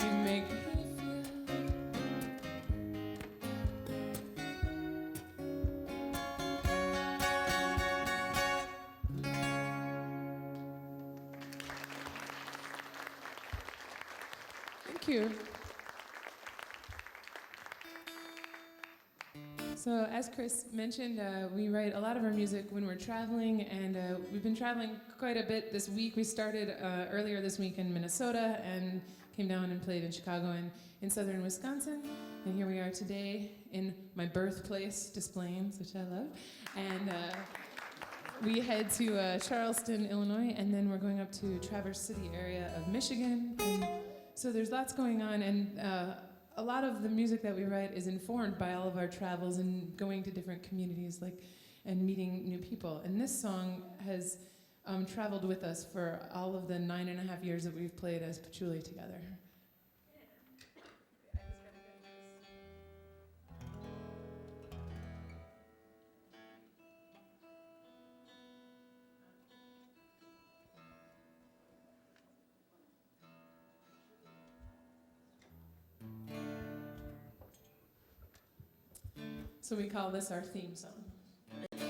You make me feel. Thank you. So, as Chris mentioned, we write a lot of our music when we're traveling, and we've been traveling quite a bit this week. We started earlier this week in Minnesota and came down and played in Chicago and in southern Wisconsin. And here we are today in my birthplace, Des Plaines, which I love. And we head to Charleston, Illinois, and then we're going up to Traverse City area of Michigan. And so there's lots going on, and a lot of the music that we write is informed by all of our travels and going to different communities, and meeting new people. And this song has traveled with us for all of the 9.5 years that we've played as Patchouli together. So we call this our theme song. This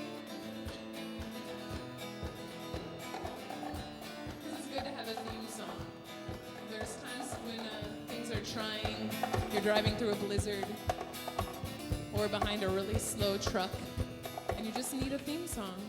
is good to have a theme song. There's times when things are trying, you're driving through a blizzard or behind a really slow truck, and you just need a theme song.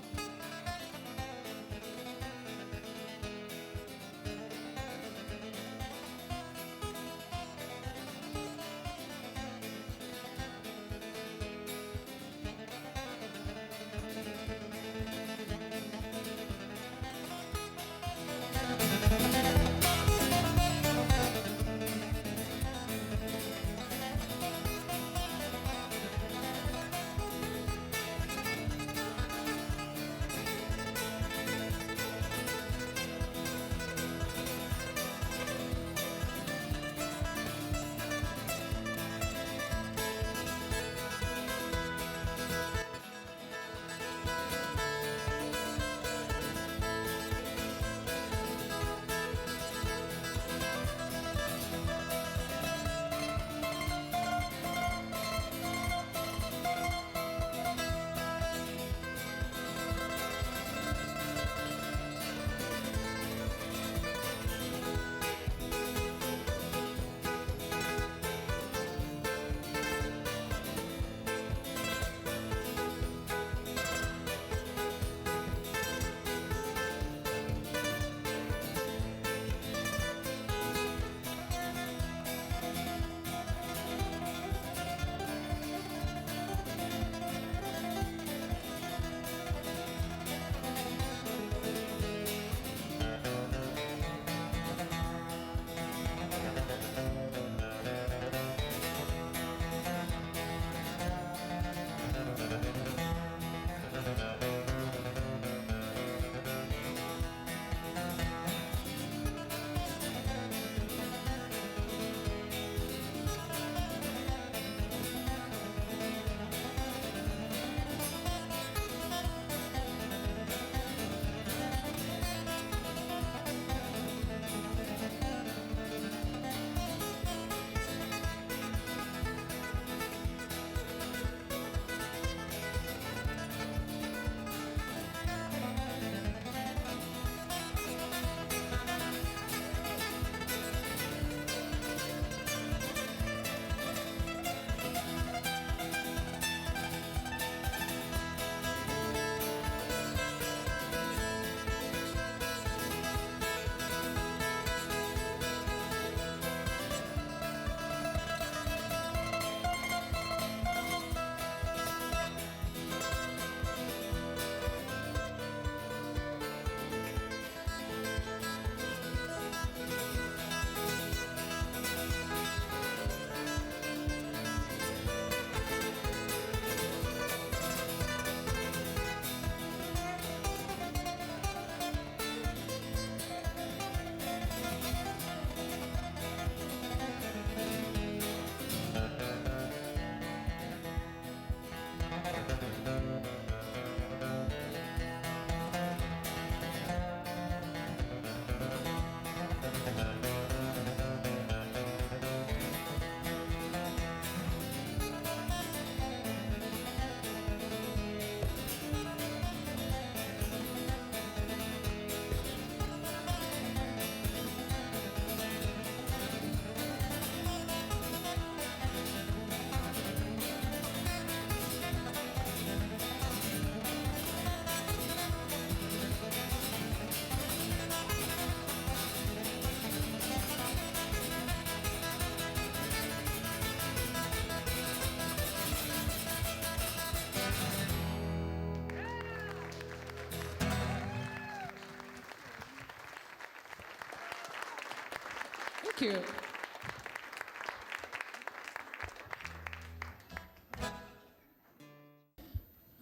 Cute.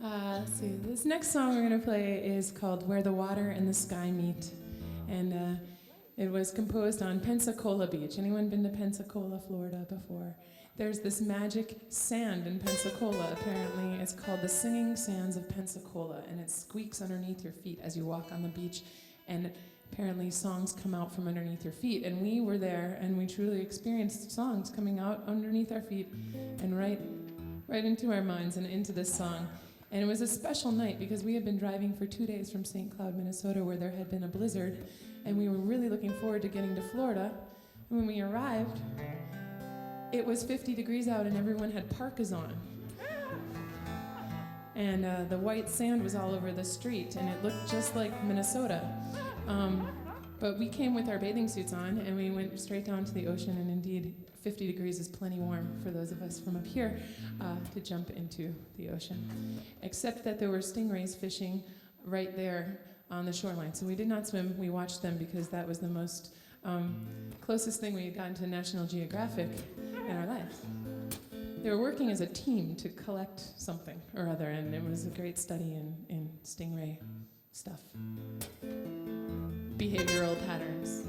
Let's see. This next song we're going to play is called Where the Water and the Sky Meet. And it was composed on Pensacola Beach. Anyone been to Pensacola, Florida before? There's this magic sand in Pensacola, apparently. It's called the Singing Sands of Pensacola, and it squeaks underneath your feet as you walk on the beach. And apparently songs come out from underneath your feet. And we were there, and we truly experienced songs coming out underneath our feet and right into our minds and into this song. And it was a special night because we had been driving for 2 days from St. Cloud, Minnesota, where there had been a blizzard, and we were really looking forward to getting to Florida. And when we arrived, it was 50 degrees out and everyone had parkas on. And the white sand was all over the street, and it looked just like Minnesota. But we came with our bathing suits on, and we went straight down to the ocean, and indeed, 50 degrees is plenty warm for those of us from up here to jump into the ocean. Except that there were stingrays fishing right there on the shoreline. So we did not swim, we watched them because that was the most closest thing we had gotten to National Geographic in our lives. They were working as a team to collect something or other, and it was a great study in stingray stuff. Behavioral patterns.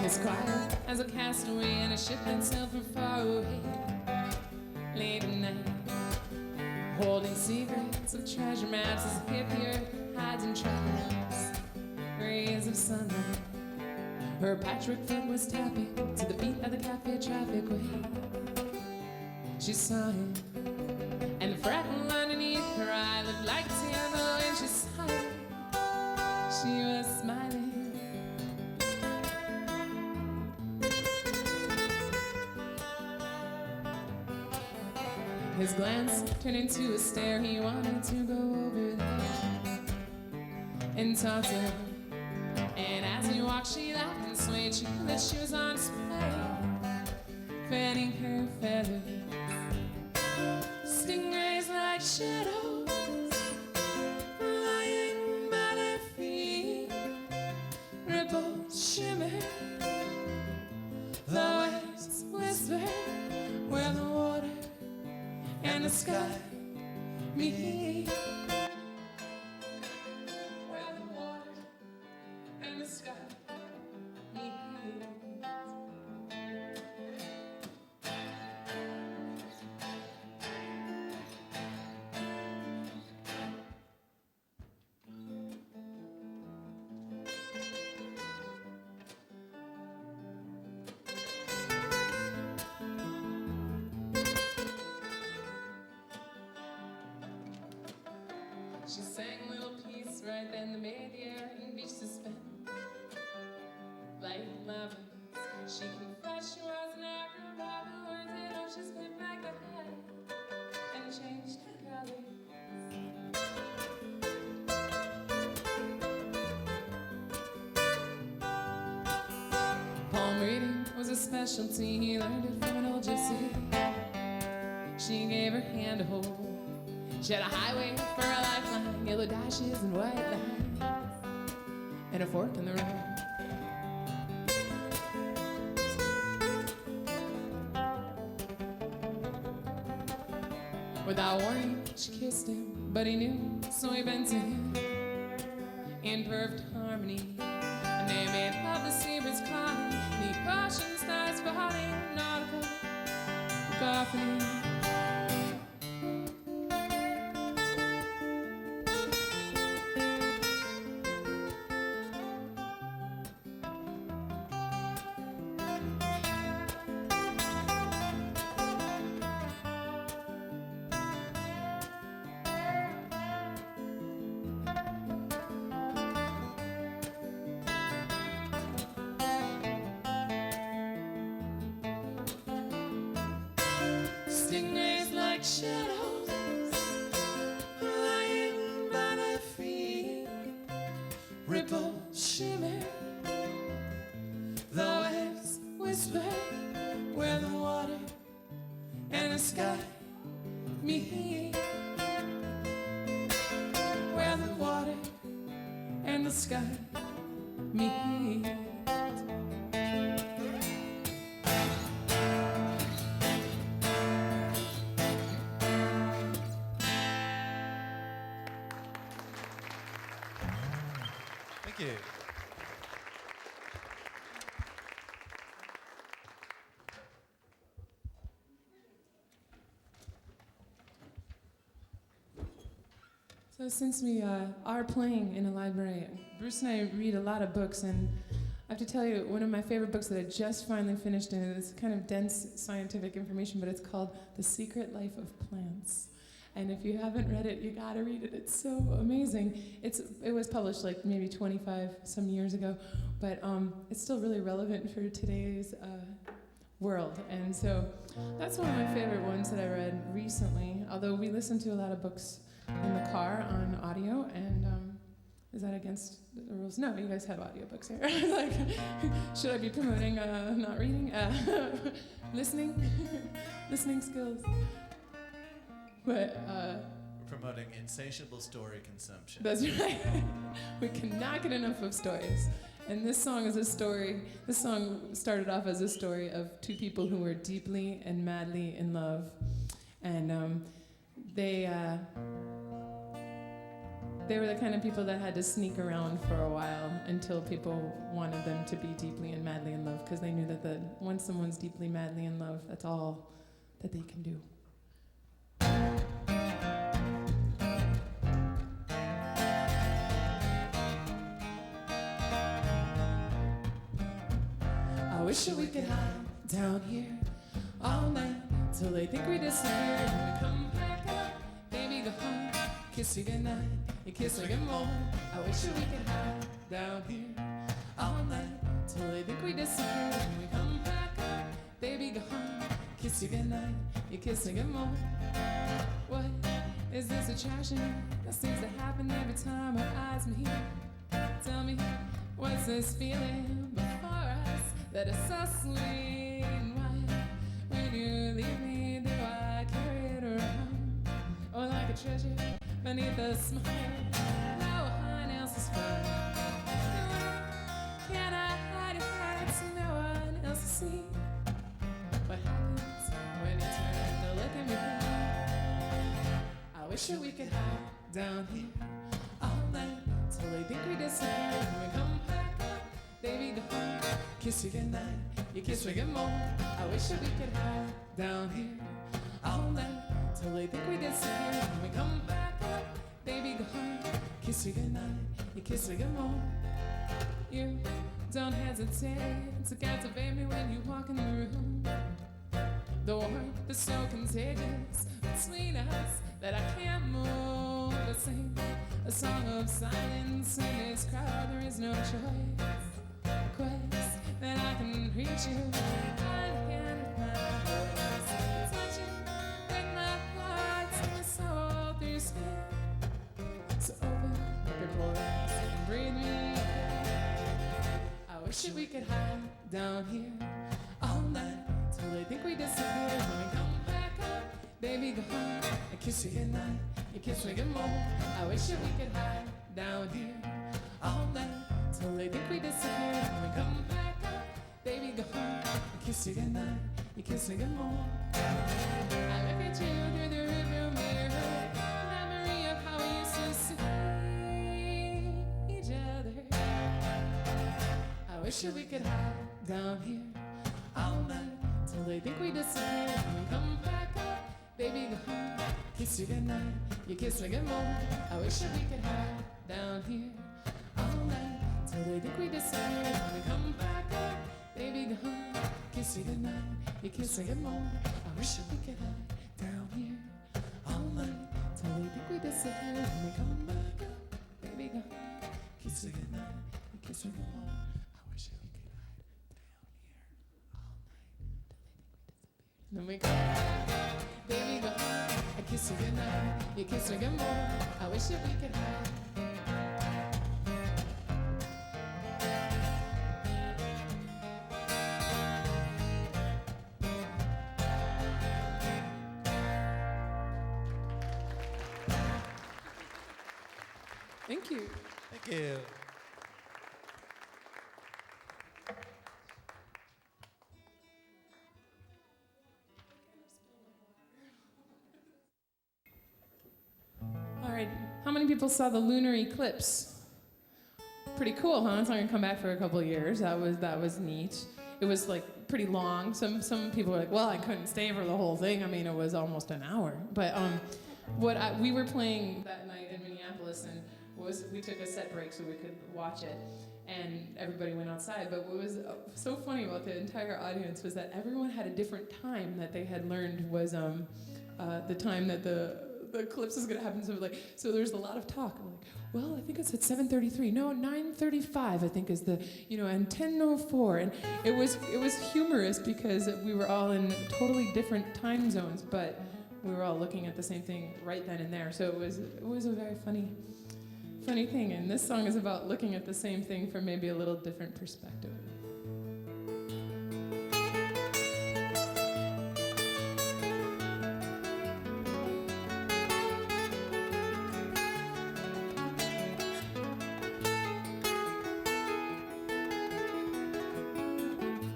As quiet as a castaway in a ship that sailed from far away, late at night, holding secrets of treasure maps as if the earth hides in traps, rays of sunlight. Her patchwork foot was tapping to the beat of the cafe traffic way. She saw him, and the freckle underneath her eye looked like a tear, and she sighed. She was smiling. His glance turned into a stare. He wanted to go over there and talk to her. And as he walked, she laughed and swayed. She knew that she was on display, fanning her feathers. Stingrays like shadows lying by their feet. Ripples shimmer, the waves whisper, where the water and the sky meet. Where the water and the sky meet. She sang a little piece right then that made the air and beach suspend like lava. She confessed she was an acrobat, the words in her she split like the head and changed colors. Palm reading was a specialty, he learned it from an old gypsy. She gave her hand to hold. She had a highway for a lifeline, yellow dashes and white lines, and a fork in the road. Without warning, she kissed him, but he knew, so he bent to him in perfect harmony. And they made love, the seabirds calling, the ocean stars falling, nautical cacophony. Stingrays like shadows lying by their feet. Ripples shimmer, sky meet, where the water and the sky meet. Thank you. So since we are playing in a library, Bruce and I read a lot of books, and I have to tell you, one of my favorite books that I just finally finished, and it's kind of dense scientific information, but it's called The Secret Life of Plants. And if you haven't read it, you gotta read it. It's so amazing. It was published like maybe 25 some years ago, but it's still really relevant for today's world. And so that's one of my favorite ones that I read recently, although we listen to a lot of books in the car on audio, and is that against the rules? No, you guys have audiobooks here. Like, should I be promoting not reading? Listening? Listening skills. But We're promoting insatiable story consumption. that's right. We cannot get enough of stories. And this song is a story. This song started off as a story of two people who were deeply and madly in love. And they were the kind of people that had to sneak around for a while until people wanted them to be deeply and madly in love, because they knew that once someone's deeply, madly in love, that's all that they can do. I wish that we could hide down here all night till they think we disappear. When we come back up, baby, go home, kiss you goodnight, you kiss me good morning. I wish that we could hide down here all night till they think we disappear. When we come back up, baby, go home, kiss you goodnight, you kiss me good morning. What is this attraction that seems to happen every time our eyes meet? Tell me, what's this feeling before us that is so sweet? And why, when you leave me, do I carry it around? Or like a treasure beneath the smile? No one else is fine. Can I hide it right so no one else will see? What happens when you turn to look at me? I wish that we could hide down here all night till they think we disappear. When we come back up, baby, go home, kiss you goodnight, you kiss me good morning. I wish that we could hide down here all night till they think we disappear. When we come back up, baby, go home, kiss you goodnight, you kiss me good morning. You don't hesitate to captivate me when you walk in the room. The warmth is so contagious between us that I can't move but sing a song of silence in this crowd. There is no choice. Request that I can reach you. I can't voice, touch you with my heart, to my soul through your skin. So open up your voice and breathe me in. I wish that we could hide down here all night till they think we disappear. When we come back up, baby, go home, I kiss you goodnight, you kiss me good morning. I wish that we could hide down here all night till they think we disappear. When we come back up, baby, go home, I kiss you goodnight, you kiss me good morning. I look at you through the rearview mirror, memory of how we used to see each other. I wish that we could hide down here all night till they think we disappear. When we come back up, baby, go home, kiss you goodnight, you kiss me good morning. I wish that we could hide down here all night till they think we disappear. When we come back up, baby, go home, kiss you goodnight, you kiss me good morning. I wish that we could hide down here all night till they think we disappear. When we come back up, baby, go home, kiss you goodnight, you kiss me good morning. I wish that we could hide down here all night till they think we disappear. Then we come back up, baby, go home, I kiss you goodnight, you kiss me good morning. I wish that we could hide. Thank you. Thank you. All right, how many people saw the lunar eclipse? Pretty cool, huh? It's not gonna come back for a couple of years. That was neat. It was like pretty long. Some people were like, well, I couldn't stay for the whole thing. I mean, it was almost an hour. But we were playing that night in Minneapolis, and we took a set break so we could watch it, and everybody went outside. But what was so funny about the entire audience was that everyone had a different time that they had learned was the time that the eclipse is going to happen. So there's a lot of talk. I'm like, well, I think it's at 7:33. No, 9:35. I think is the and 10:04. And it was humorous because we were all in totally different time zones, but we were all looking at the same thing right then and there. So it was a very funny thing. And this song is about looking at the same thing from maybe a little different perspective.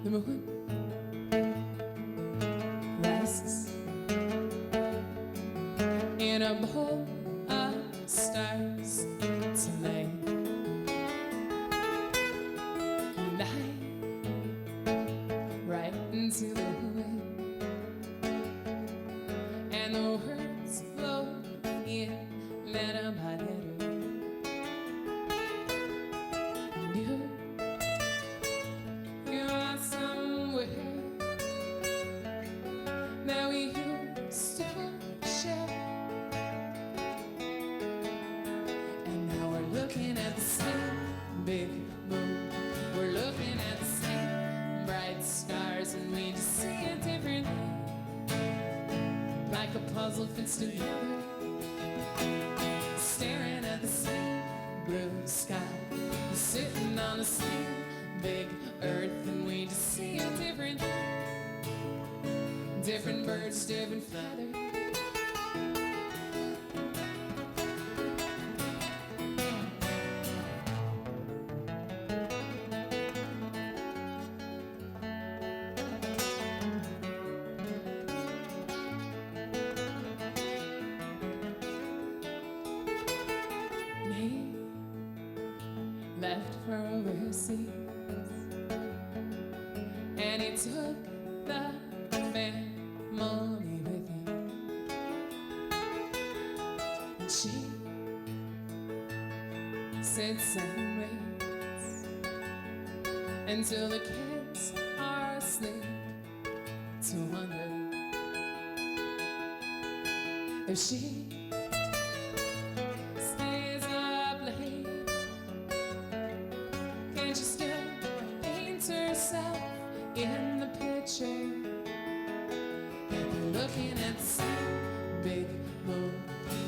The moon rests in a bowl of stars tonight. And I right into the wind, and the words flow in letter by letter. And you are somewhere that we used to share, and now we're looking at the same big moon. We're looking at the same bright stars, and we just see it differently, like a puzzle fits together. Staring at the same blue sky, we're sitting on the same big earth, and we just see it differently. Different birds, different feathers. Me left for overseas, and he took the family with him, and she sits and waits until the kids are asleep, to wonder if she stays up late. Can she still paint herself in the picture? And they're looking at the same big moon.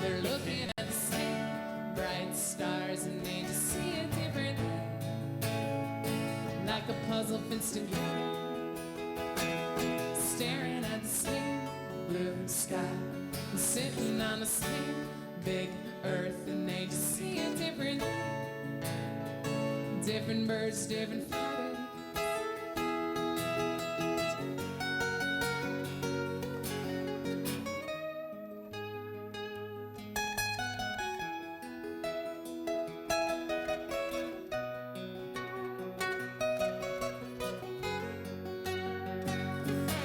They're looking at the same bright stars, and they just see it differently, like a puzzle fits together. Staring at the same blue sky, and sitting on the same big earth, and they just see it differently. Different birds, different feathers.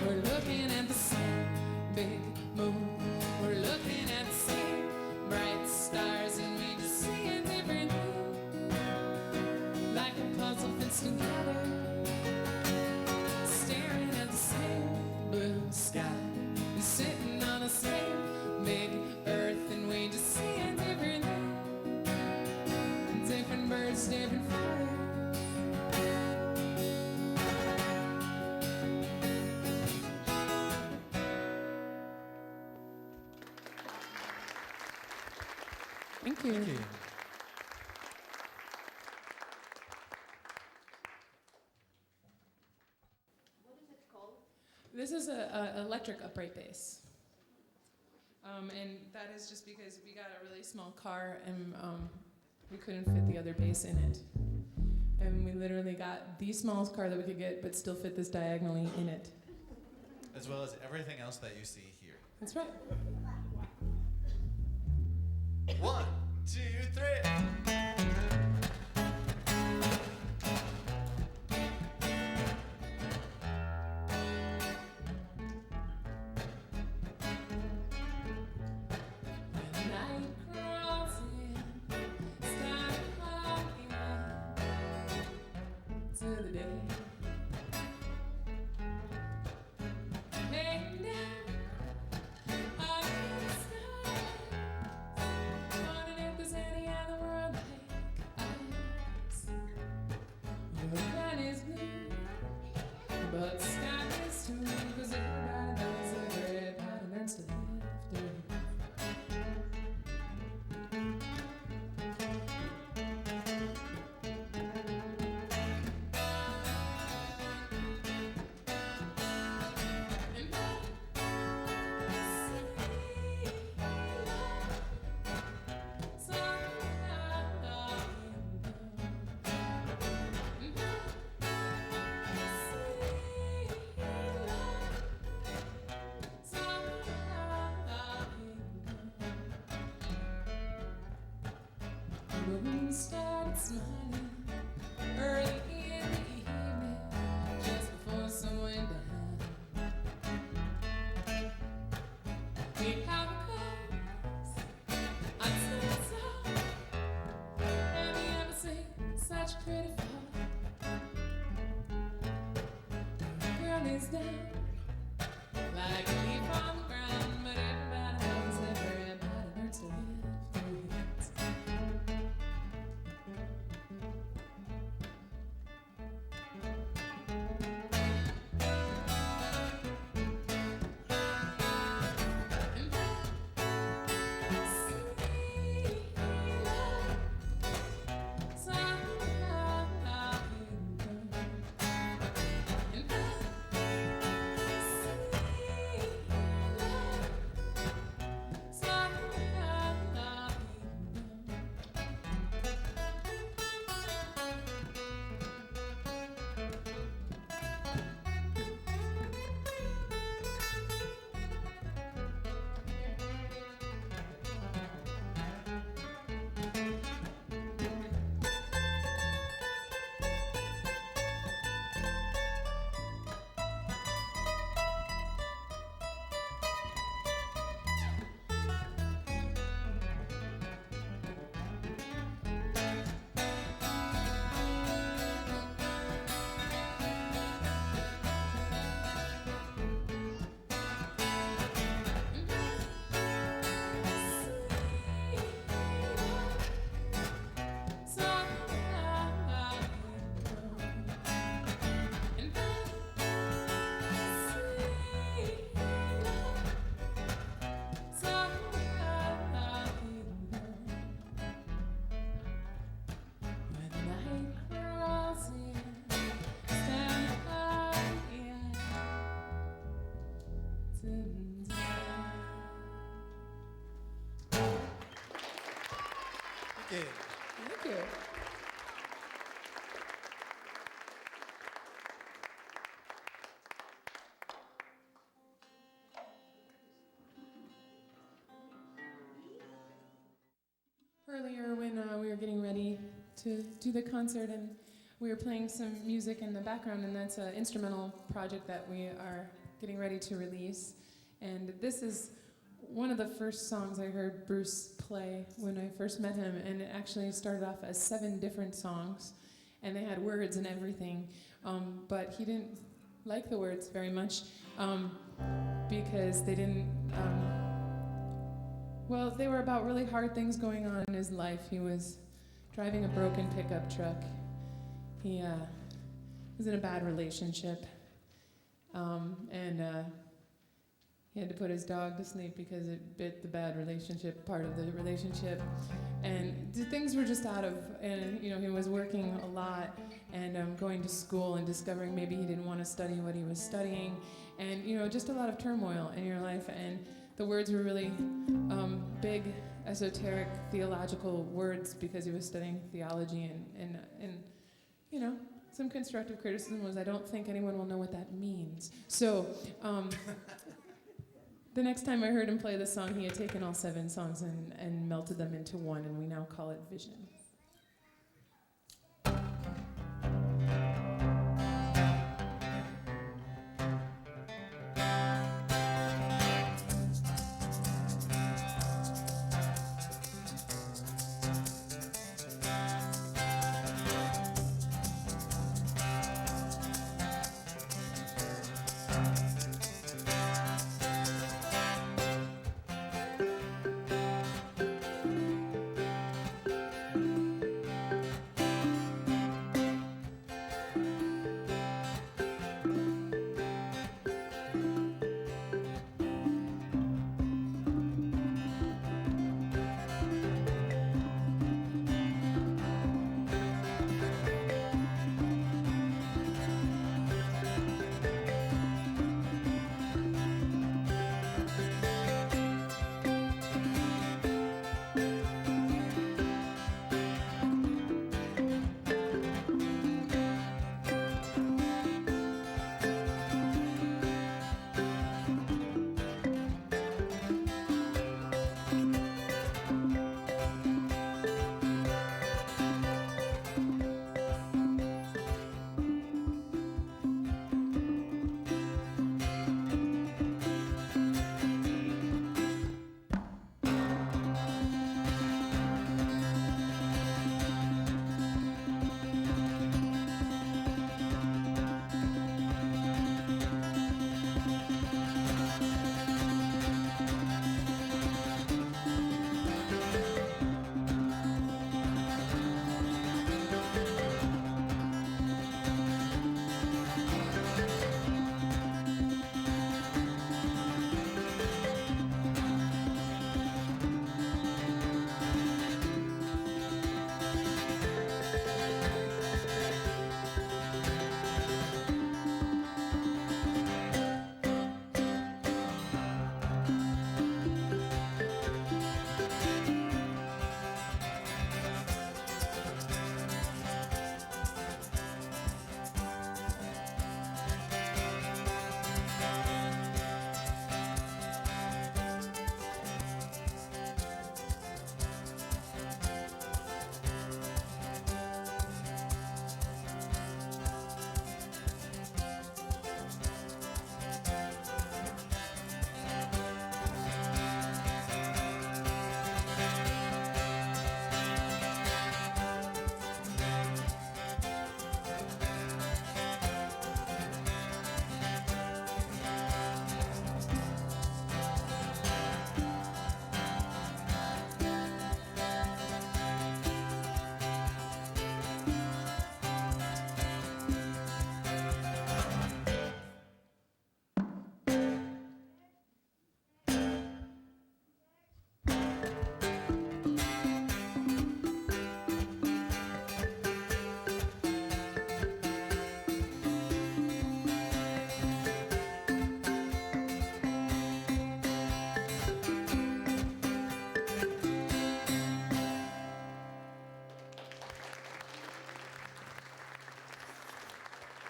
We're looking at the same big moon. We're looking at the same bright stars, and we just see it differently, like a puzzle fits together. Staring at the same blue sky, and sitting on the same big earth, and we just see it differently. Different birds, different feathers. Thank you. Thank you. This is a electric upright bass. And that is just because we got a really small car, and we couldn't fit the other bass in it. And we literally got the smallest car that we could get, but still fit this diagonally in it. As well as everything else that you see here. That's right. 1, 2, 3. But sky is too, 'cause everybody knows everybody learns to live through. The moon started smiling early in the evening, just before sun went down. We have clothes, I said so. Have you ever seen such pretty fall? The girl is down like a leaf on the ground, but everybody knows everybody learns to live through it. Okay. Thank you. Earlier, when we were getting ready to do the concert, and we were playing some music in the background, and that's an instrumental project that we are getting ready to release. And this is one of the first songs I heard Bruce play when I first met him, and it actually started off as 7 different songs, and they had words and everything, but he didn't like the words very much because they didn't, well, they were about really hard things going on in his life. He was driving a broken pickup truck. He was in a bad relationship, and he had to put his dog to sleep because it bit the bad relationship, part of the relationship. And things were just out of, and he was working a lot and going to school and discovering maybe he didn't want to study what he was studying. And, just a lot of turmoil in your life. And the words were really big, esoteric, theological words because he was studying theology and you know, some constructive criticism was I don't think anyone will know what that means. So the next time I heard him play this song, he had taken all 7 songs and melted them into one, and we now call it Vision.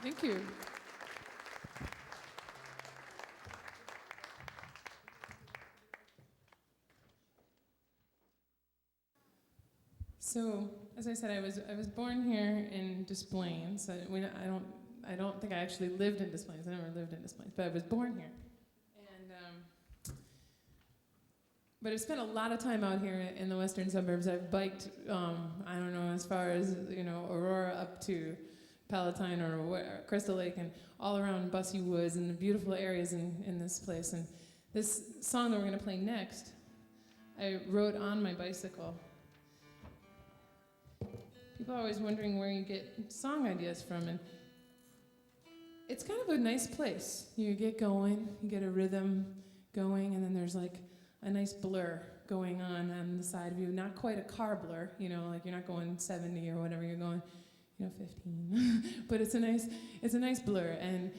Thank you. So, as I said, I was born here in Des Plaines. I don't think I actually lived in Des Plaines. I never lived in Des Plaines, but I was born here. And but I've spent a lot of time out here in the western suburbs. I've biked, I don't know, as far as Aurora up to Palatine or Crystal Lake, and all around Bussy Woods and the beautiful areas in this place. And this song that we're going to play next, I wrote on my bicycle. People are always wondering where you get song ideas from, and it's kind of a nice place. You get going, you get a rhythm going, and then there's like a nice blur going on the side of you. Not quite a car blur, like you're not going 70 or whatever, you're going, 15. But it's a nice blur, and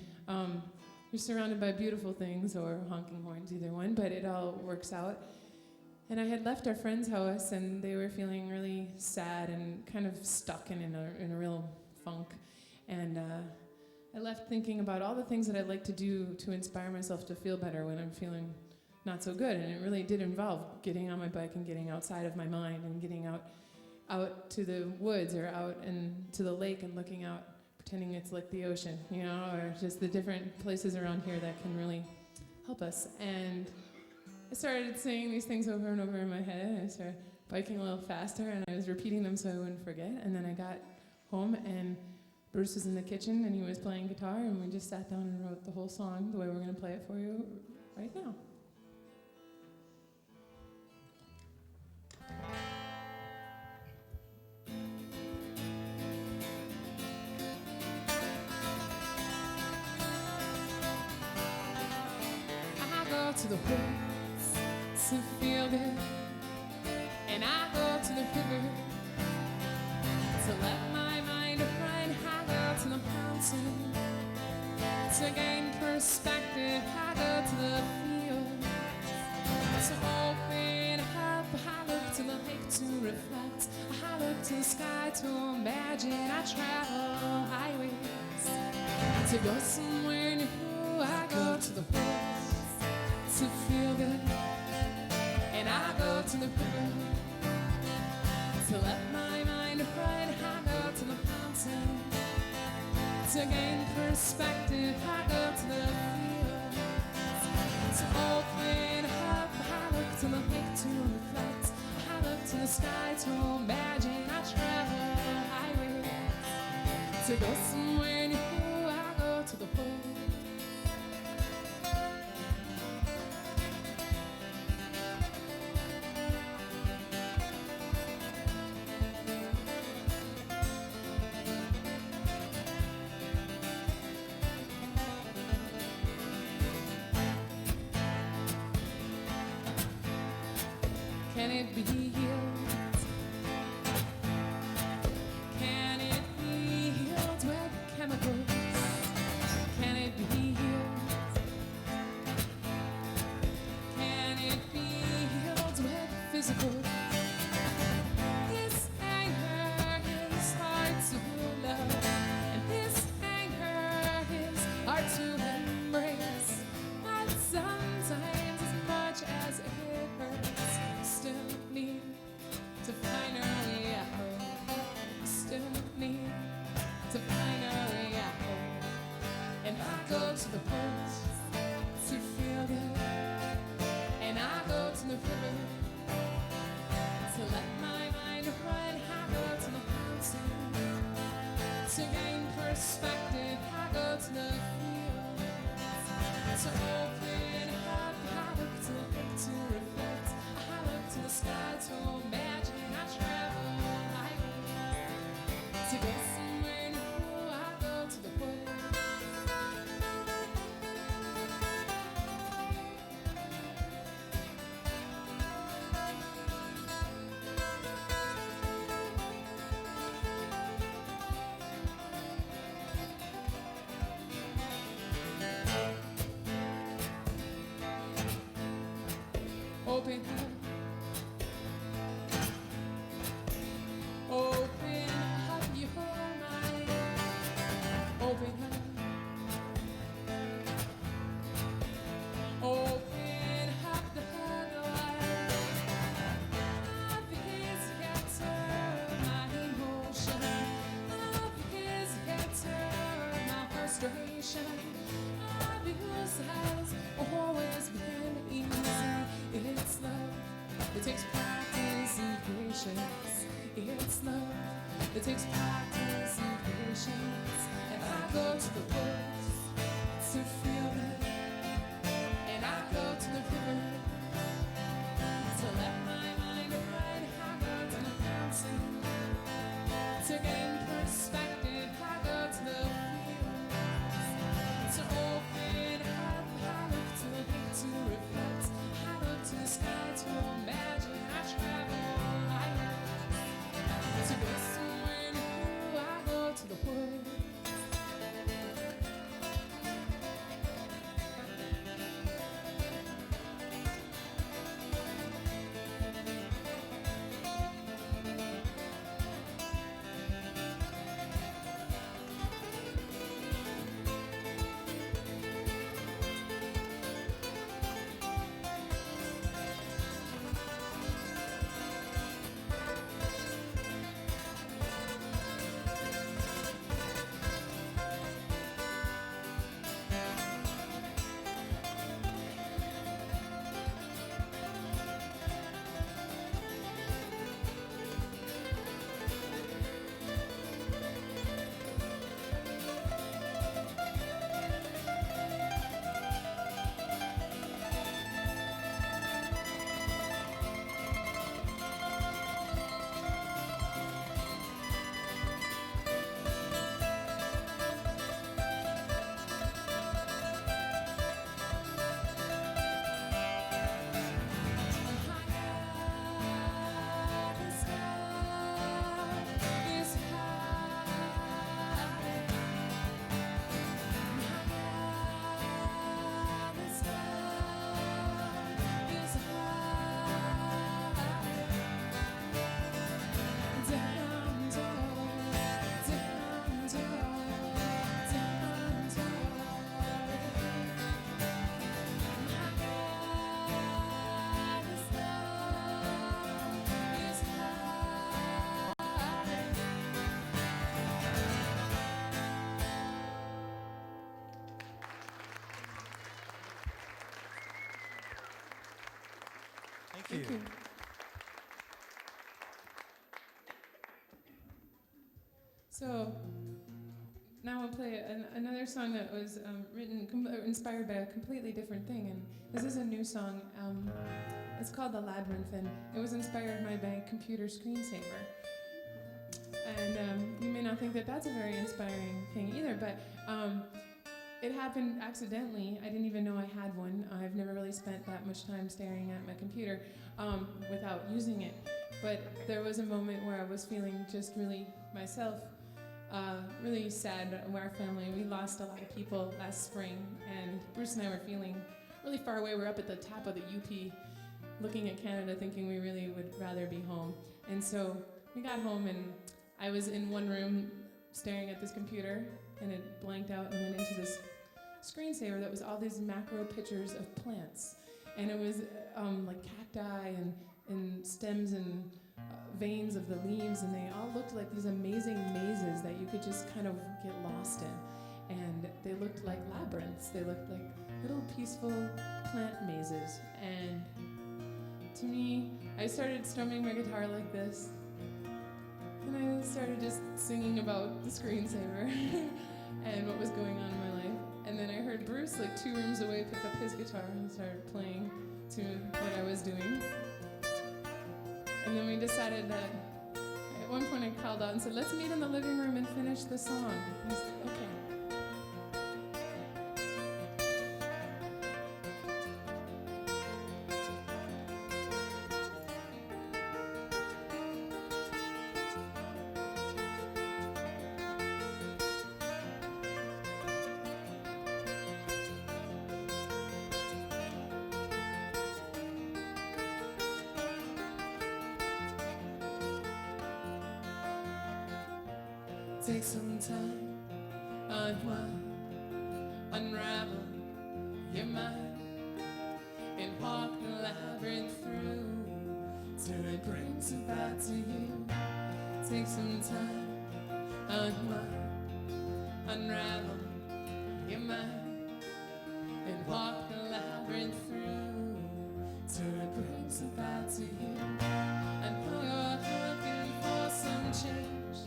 you're surrounded by beautiful things or honking horns, either one, but it all works out. And I had left our friend's house, and they were feeling really sad and kind of stuck in a real funk. And I left thinking about all the things that I'd like to do to inspire myself to feel better when I'm feeling not so good. And it really did involve getting on my bike and getting outside of my mind and getting out to the woods or out and to the lake and looking out, pretending it's like the ocean, you know, or just the different places around here that can really help us. And I started saying these things over and over in my head, and I started biking a little faster, and I was repeating them so I wouldn't forget. And then I got home, and Bruce was in the kitchen, and he was playing guitar, and we just sat down and wrote the whole song the way we're going to play it for you right now. I go to the woods to feel good, and I go to the river to let my mind run. I go to the mountain to gain perspective. I go to the field to open up. I look to the lake to reflect. I look to the sky to imagine. I travel highways to go somewhere new. I go to the woods to feel good, and I go to the river to let my mind run. I go to the mountain to gain perspective. I go to the field to open up. I look to the lake to reflect. I look to the sky to imagine. I travel highways to go somewhere new. I go to the woods. Can it be healed? Can it be healed with chemicals? Can it be healed? Can it be healed with physical? This anger is hard to love, and this anger is hard to embrace. But sometimes, as much as it hurts, still need to find our way out. Still need to find our way out. And I go to the woods to feel good, and I go to the river to let my mind run. I go to the mountain to gain perspective. I go to the field to open up. I look to the lake to reflect. I look to the sky to imagine. I travel highways to go somewhere new. I go to the woods. Open up. Open up your mind. Open up. Open up the light. Love is here to my emotion. Love is here to my frustration. Abuse has always been easy. It's love that takes practice and patience. It's love that takes practice and patience. And I go to the woods to feel it, and I go to the river to let my mind run. I go to the mountain to gain perspective. I go to the fields to open up. I look to the lake to reflect. I look to the sky to imagine. I travel highways to go somewhere new. I go to the woods. Thank you. So now I'll play another song that was inspired by a completely different thing, and this is a new song. It's called The Labyrinth, and it was inspired by my computer screensaver. And you may not think that that's a very inspiring thing either, but it happened accidentally. I didn't even know I had one. I've never really spent that much time staring at my computer without using it. But there was a moment where I was feeling just really myself, really sad. Our family, we lost a lot of people last spring, and Bruce and I were feeling really far away. We're up at the top of the UP looking at Canada thinking we really would rather be home. And so we got home, and I was in one room staring at this computer, and it blanked out and went into this screensaver that was all these macro pictures of plants. And it was like cacti and stems and veins of the leaves, and they all looked like these amazing mazes that you could just kind of get lost in. And they looked like labyrinths. They looked like little peaceful plant mazes. And to me, I started strumming my guitar like this, and I started just singing about the screensaver and what was going on in my life. And then I heard Bruce, like 2 rooms away, pick up his guitar and started playing to what I was doing. And then we decided that, at one point I called out and said, let's meet in the living room and finish the song. And he said, okay. Take some time, unwind, unravel your mind, and walk the labyrinth through till it brings it back to you. Take some time, unwind, unravel your mind, and walk the labyrinth through till it brings it back to you. I know you're looking for some change,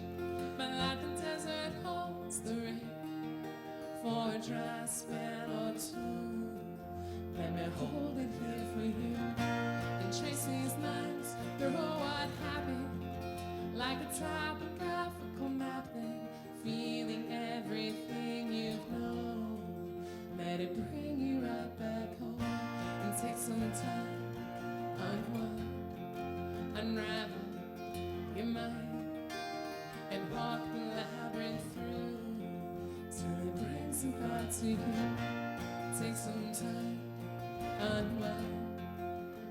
but like the desert holds the rain for a dry spell or two, let me hold it here for you and trace these lines through what happened, like a topographical mapping, feeling everything you've known. Let it bring you right back home, and take some time, unwind, unravel your mind, and walk the labyrinth through till it brings it back to you. Take some time, unwind,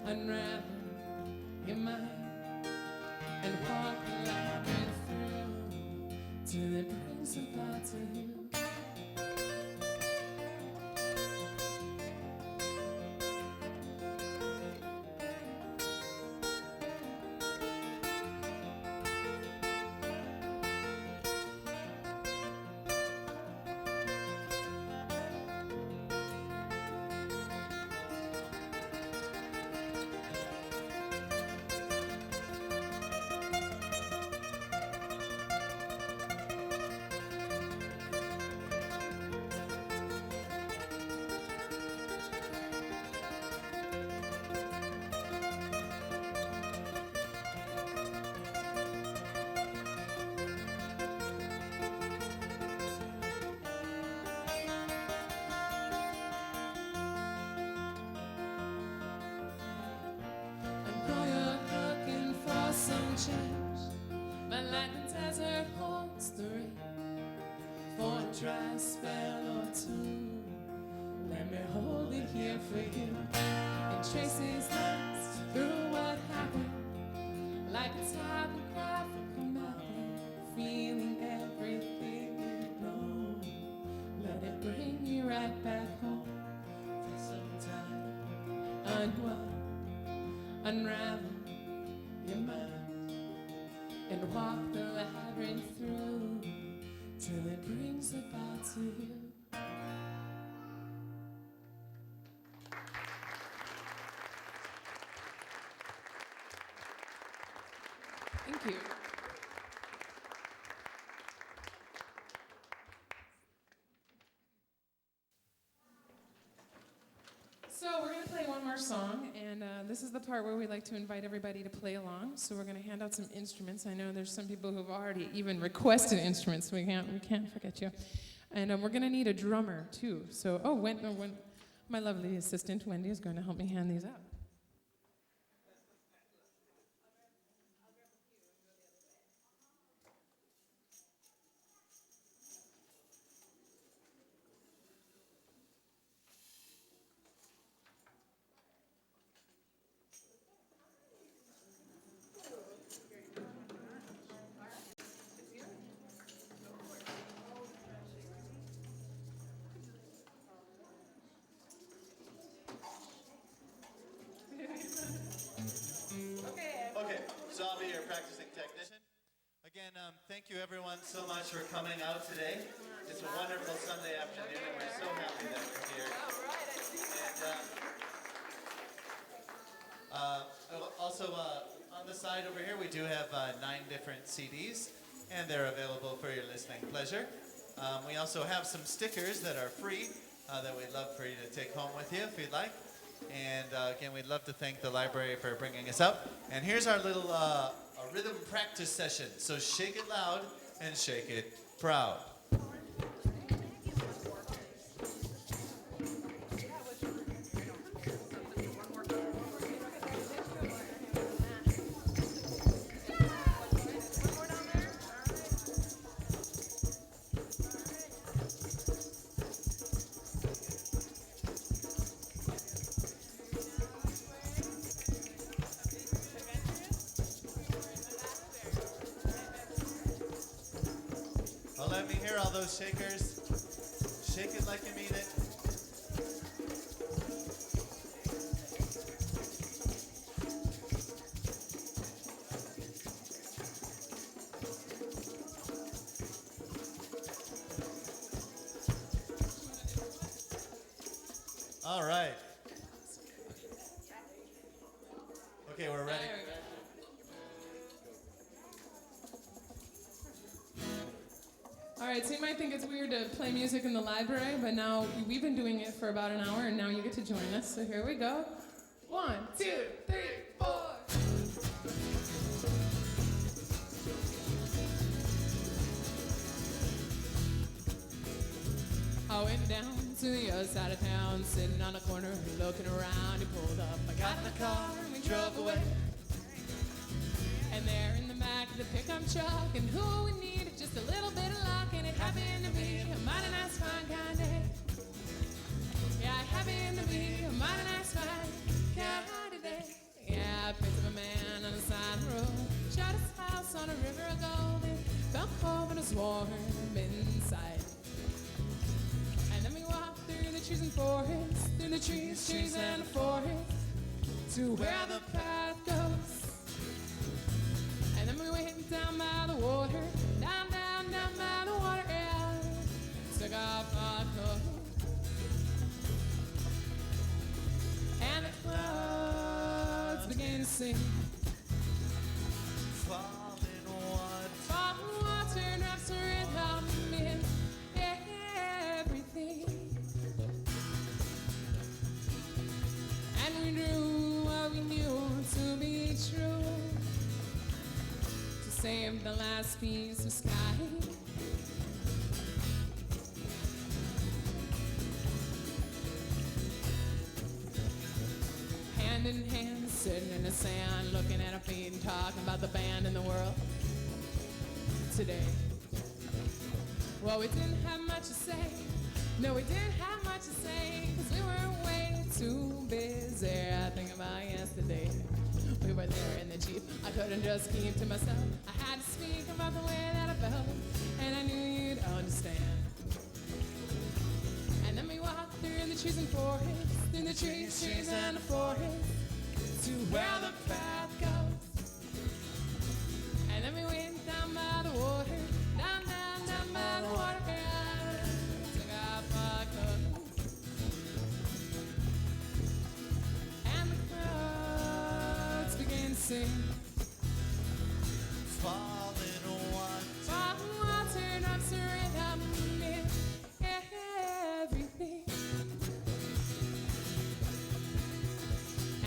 unravel your mind, and walk the labyrinth through till it brings it back to you. Some change, but like the desert holds the rain for a dry spell or two, let me hold it here for you and trace these lines through what happened, like a topographical mapping, feeling everything you know. Let it bring you right back home. Take some time, unwind, unravel your mind, and walk the labyrinth through till it brings it back to you. Thank you. So we're going to play one more song, and this is the part where we like to invite everybody to play along. So we're going to hand out some instruments. I know there's some people who've already even requested instruments. So we can't forget you. And we're going to need a drummer too. So when my lovely assistant Wendy is going to help me hand these out. Okay, so I'll be your practicing technician. Again, thank you everyone so much for coming out today. It's a wonderful Sunday afternoon, and we're so happy that you're here. And also on the side over here, we do have 9 different CDs, and they're available for your listening pleasure. We also have some stickers that are free that we'd love for you to take home with you if you'd like. And again, we'd love to thank the library for bringing us up. And here's our little a rhythm practice session. So shake it loud and shake it proud. Well, let me hear all those shakers. Shake it like you mean it. All right. Okay, we're ready. All right, so you might think it's weird to play music in the library, but now we've been doing it for about an hour, and now you get to join us. So here we go. 1, 2, 3, 4. I went down to the other side of town, sitting on a corner, looking around. He pulled up, I got in the car, and we drove away. And there in the back of the pickup truck, and who we needed just a little bit of luck, and it happened to be a mighty nice fine kind day. Yeah, it happened to be a mighty nice fine kind of day. Yeah, I picked up a man on the side of the road, shot his house on a river of gold, and felt cold but it was warm inside. And then we walked through the trees and forests, through the trees and the forest, to where the path goes. And then we went down by the water, down by the water, yeah. Took off our coat, and the clouds began to sing. Falling water wraps around me and everything. And we knew what we knew to be true, to save the last piece of sky. Hand in hand, sitting in the sand, looking at our feet and talking about the band in the world today. Well, we didn't have much to say. No, we didn't have much to say, 'cause we were way too busy. I think about yesterday. We were there in the Jeep. I couldn't just keep to myself. I had to speak about the way that I felt, and I knew you'd understand. And then we walked through the trees and forests, through the trees and the forest, to where the path goes. And then we went down by the water, down by the water. Took off our coat, and the crowds began to sing. falling one. Turn up to rhythm in everything.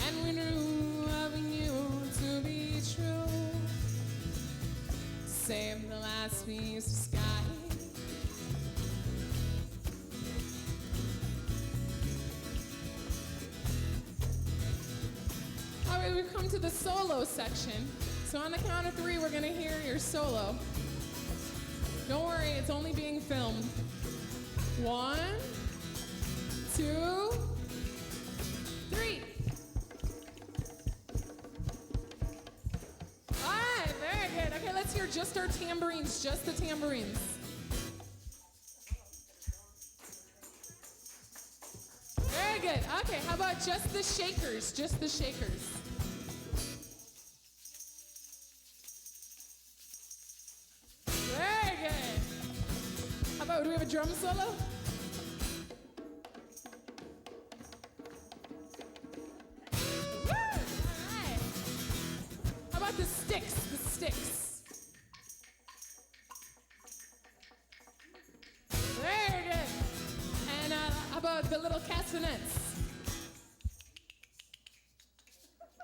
And we knew loving you to be true. Save the last piece of sky. All right, we've come to the solo section. So on the count of 3, we're gonna hear your solo. Don't worry, it's only being filmed. 1, 2, 3. All right, very good. Okay, let's hear just our tambourines, just the tambourines. Very good. Okay, how about just the shakers, just the shakers. Very good. How about, do we have a drum solo? Woo! All right. How about the sticks, the sticks? Very good. And how about the little castanets?